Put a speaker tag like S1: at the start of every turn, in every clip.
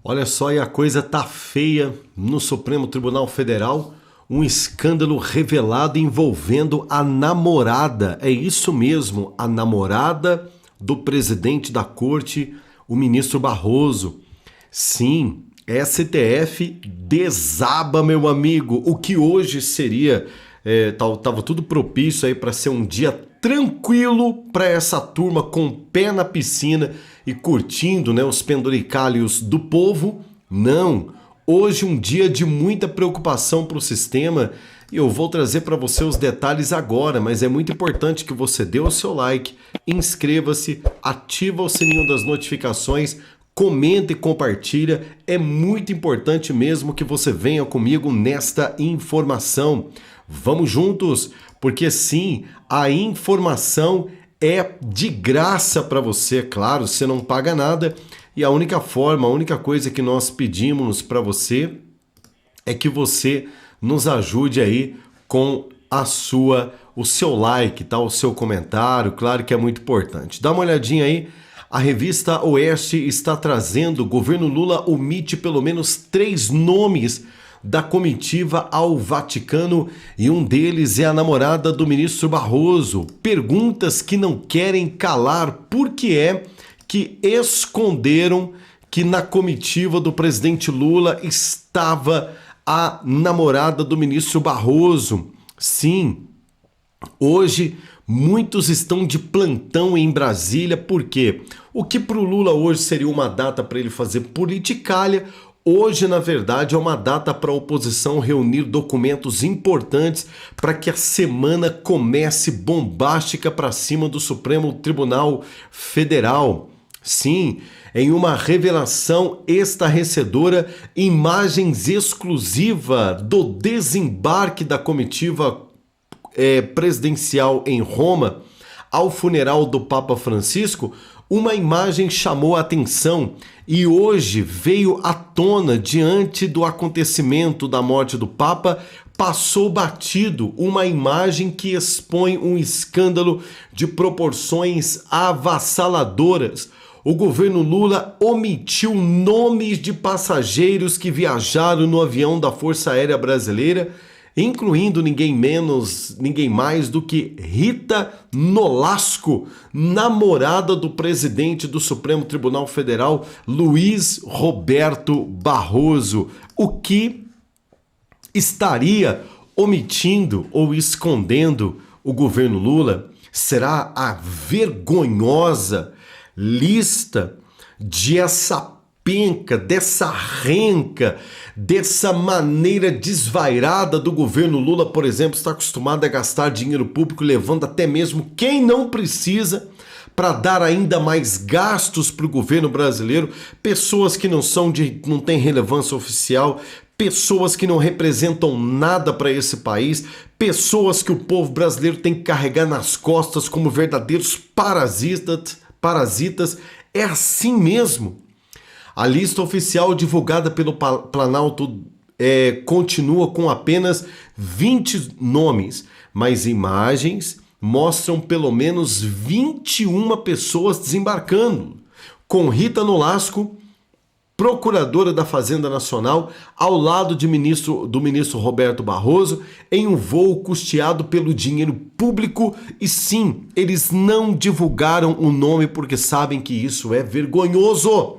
S1: Olha só, e a coisa tá feia no Supremo Tribunal Federal. Um escândalo revelado envolvendo a namorada. É isso mesmo, a namorada do presidente da corte, o ministro Barroso. Sim, STF desaba, meu amigo. O que hoje seria, tava tudo propício aí para ser um dia tranquilo para essa turma com o pé na piscina e curtindo, né, os penduricalhos do povo. Não, hoje um dia de muita preocupação para o sistema e eu vou trazer para você os detalhes agora, mas é muito importante que você dê o seu like, inscreva-se, ativa o sininho das notificações, comenta e compartilha. É muito importante mesmo que você venha comigo nesta informação. Vamos juntos, porque sim, a informação é de graça para você, claro, você não paga nada. E a única forma, a única coisa que nós pedimos para você é que você nos ajude aí com o seu like, tá? O seu comentário, claro que é muito importante. Dá uma olhadinha aí. A revista Oeste está trazendo: o governo Lula omite pelo menos 3 nomes da comitiva ao Vaticano e um deles é a namorada do ministro Barroso. Perguntas que não querem calar. Por que é que esconderam que na comitiva do presidente Lula estava a namorada do ministro Barroso? Sim, hoje muitos estão de plantão em Brasília, porque o que para o Lula hoje seria uma data para ele fazer politicalha, hoje, na verdade, é uma data para a oposição reunir documentos importantes para que a semana comece bombástica para cima do Supremo Tribunal Federal. Sim, em uma revelação estarrecedora, imagens exclusivas do desembarque da comitiva presidencial em Roma ao funeral do Papa Francisco, uma imagem chamou a atenção e hoje veio à tona diante do acontecimento da morte do Papa. Passou batido uma imagem que expõe um escândalo de proporções avassaladoras. O governo Lula omitiu nomes de passageiros que viajaram no avião da Força Aérea Brasileira, incluindo ninguém mais do que Rita Nolasco, namorada do presidente do Supremo Tribunal Federal, Luiz Roberto Barroso. O que estaria omitindo ou escondendo o governo Lula? Será a vergonhosa lista de essa penca, dessa renca, dessa maneira desvairada do governo Lula, por exemplo, está acostumado a gastar dinheiro público, levando até mesmo quem não precisa para dar ainda mais gastos para o governo brasileiro, pessoas que não têm relevância oficial, pessoas que não representam nada para esse país, pessoas que o povo brasileiro tem que carregar nas costas como verdadeiros parasitas. É assim mesmo. A lista oficial divulgada pelo Planalto continua com apenas 20 nomes, mas imagens mostram pelo menos 21 pessoas desembarcando, com Rita Nolasco, procuradora da Fazenda Nacional, ao lado do ministro Roberto Barroso, em um voo custeado pelo dinheiro público. E sim, eles não divulgaram o nome porque sabem que isso é vergonhoso.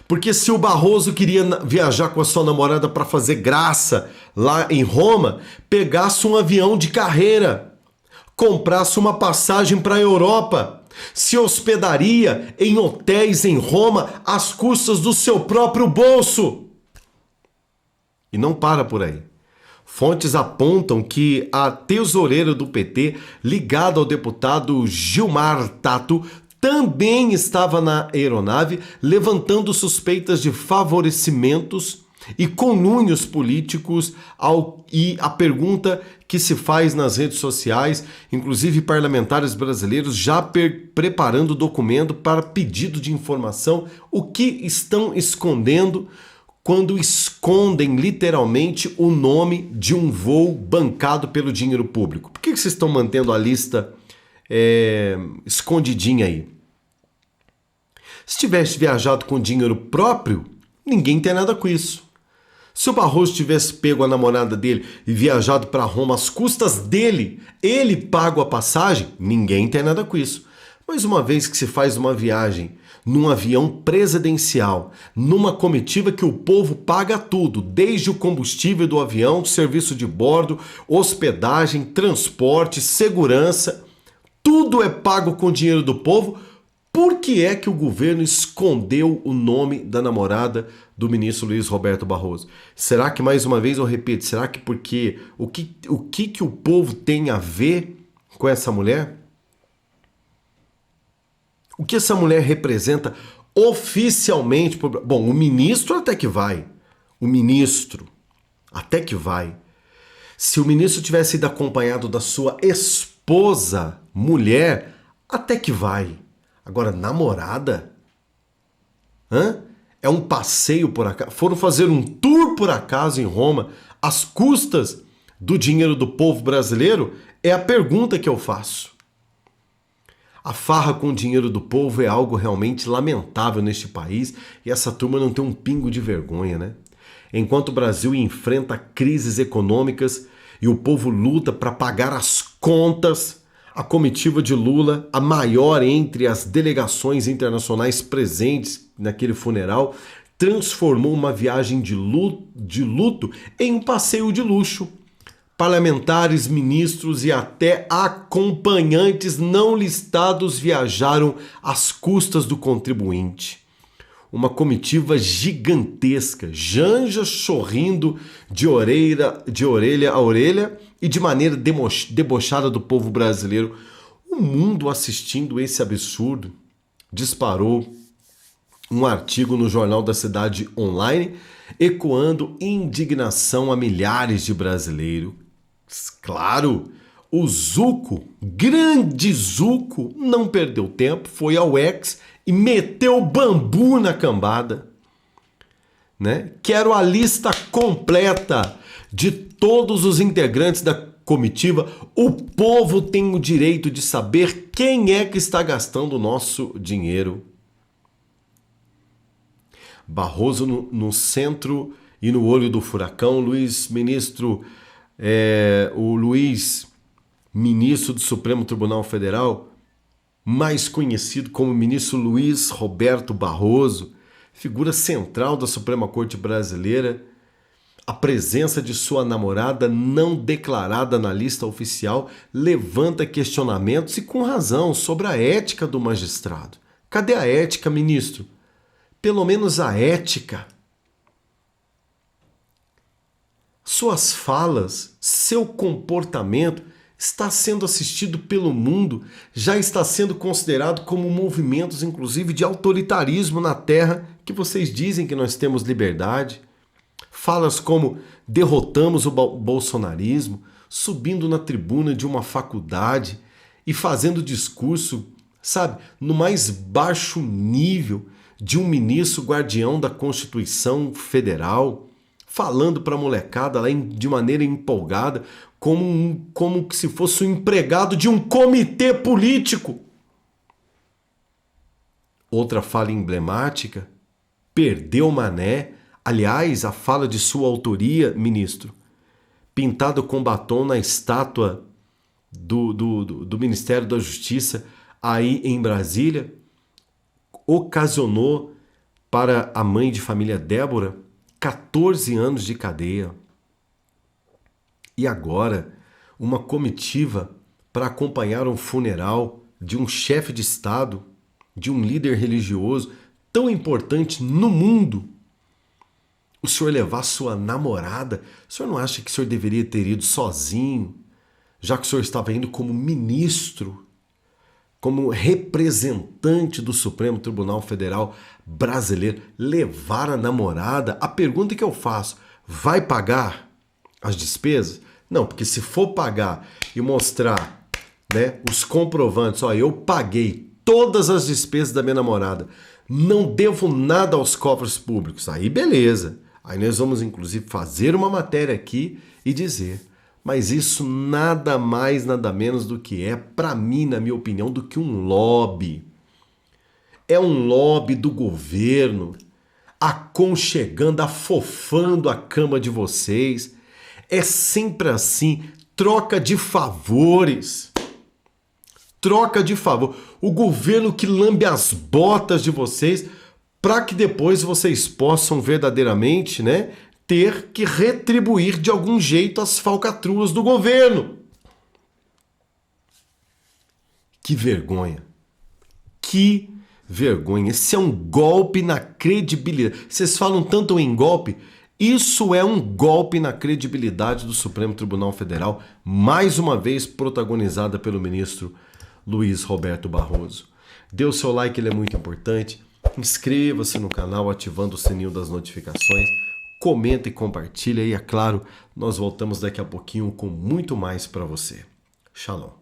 S1: Porque se o Barroso queria viajar com a sua namorada para fazer graça lá em Roma, pegasse um avião de carreira, comprasse uma passagem para a Europa, se hospedaria em hotéis em Roma às custas do seu próprio bolso. E não para por aí. Fontes apontam que a tesoureira do PT, ligada ao deputado Gilmar Tato, também estava na aeronave, levantando suspeitas de favorecimentos e conluios políticos. E a pergunta que se faz nas redes sociais, inclusive parlamentares brasileiros já preparando documento para pedido de informação, o que estão escondendo quando escondem literalmente o nome de um voo bancado pelo dinheiro público? Por que vocês estão mantendo a lista escondidinha aí? Se tivesse viajado com dinheiro próprio, ninguém tem nada com isso. Se o Barroso tivesse pego a namorada dele e viajado para Roma às custas dele, ele paga a passagem, ninguém tem nada com isso. Mas uma vez que se faz uma viagem num avião presidencial, numa comitiva que o povo paga tudo, desde o combustível do avião, serviço de bordo, hospedagem, transporte, segurança, tudo é pago com dinheiro do povo. Por que é que o governo escondeu o nome da namorada do ministro Luiz Roberto Barroso? Será que, mais uma vez eu repito, será que porque o que o povo tem a ver com essa mulher? O que essa mulher representa oficialmente? Bom, o ministro até que vai. O ministro até que vai. Se o ministro tivesse ido acompanhado da sua esposa, mulher, até que vai. Agora, namorada? Hã? É um passeio por acaso? Foram fazer um tour por acaso em Roma às custas do dinheiro do povo brasileiro? É a pergunta que eu faço. A farra com o dinheiro do povo é algo realmente lamentável neste país e essa turma não tem um pingo de vergonha, né? Enquanto o Brasil enfrenta crises econômicas e o povo luta para pagar as contas, a comitiva de Lula, a maior entre as delegações internacionais presentes naquele funeral, transformou uma viagem de luto em um passeio de luxo. Parlamentares, ministros e até acompanhantes não listados viajaram às custas do contribuinte. Uma comitiva gigantesca, janja sorrindo de orelha a orelha e de maneira debochada do povo brasileiro. O mundo assistindo esse absurdo disparou um artigo no Jornal da Cidade Online, ecoando indignação a milhares de brasileiros. Claro, o Zuco, grande Zuco, não perdeu tempo, foi ao X e meteu bambu na cambada. Né? Quero a lista completa de todos os integrantes da comitiva. O povo tem o direito de saber quem é que está gastando o nosso dinheiro. Barroso no centro e no olho do furacão, o Luiz, ministro do Supremo Tribunal Federal, mais conhecido como ministro Luiz Roberto Barroso, figura central da Suprema Corte Brasileira, a presença de sua namorada não declarada na lista oficial levanta questionamentos e com razão sobre a ética do magistrado. Cadê a ética, ministro? Pelo menos a ética. Suas falas, seu comportamento está sendo assistido pelo mundo, já está sendo considerado como movimentos, inclusive, de autoritarismo na terra, que vocês dizem que nós temos liberdade. Falas como derrotamos o bolsonarismo, subindo na tribuna de uma faculdade e fazendo discurso, sabe, no mais baixo nível de um ministro guardião da Constituição Federal, falando para a molecada lá de maneira empolgada, como se fosse um empregado de um comitê político. Outra fala emblemática, perdeu Mané. Aliás, a fala de sua autoria, ministro, pintado com batom na estátua do Ministério da Justiça aí em Brasília, ocasionou para a mãe de família Débora 14 anos de cadeia. E agora, uma comitiva para acompanhar um funeral de um chefe de Estado, de um líder religioso tão importante no mundo. O senhor levar sua namorada, o senhor não acha que o senhor deveria ter ido sozinho, já que o senhor estava indo como ministro, como representante do Supremo Tribunal Federal brasileiro, levar a namorada? A pergunta que eu faço, vai pagar as despesas? Não, porque se for pagar e mostrar, né, os comprovantes, eu paguei todas as despesas da minha namorada, não devo nada aos cofres públicos, aí beleza. Aí nós vamos, inclusive, fazer uma matéria aqui e dizer, mas isso nada mais, nada menos do que para mim, na minha opinião, do que um lobby. É um lobby do governo aconchegando, afofando a cama de vocês. É sempre assim, troca de favores. Troca de favor. O governo que lambe as botas de vocês para que depois vocês possam verdadeiramente, né, ter que retribuir de algum jeito as falcatruas do governo. Que vergonha. Que vergonha. Esse é um golpe na credibilidade. Vocês falam tanto em golpe. Isso é um golpe na credibilidade do Supremo Tribunal Federal, mais uma vez protagonizada pelo ministro Luiz Roberto Barroso. Dê o seu like, ele é muito importante. Inscreva-se no canal ativando o sininho das notificações. Comenta e compartilha. E é claro, nós voltamos daqui a pouquinho com muito mais para você. Shalom.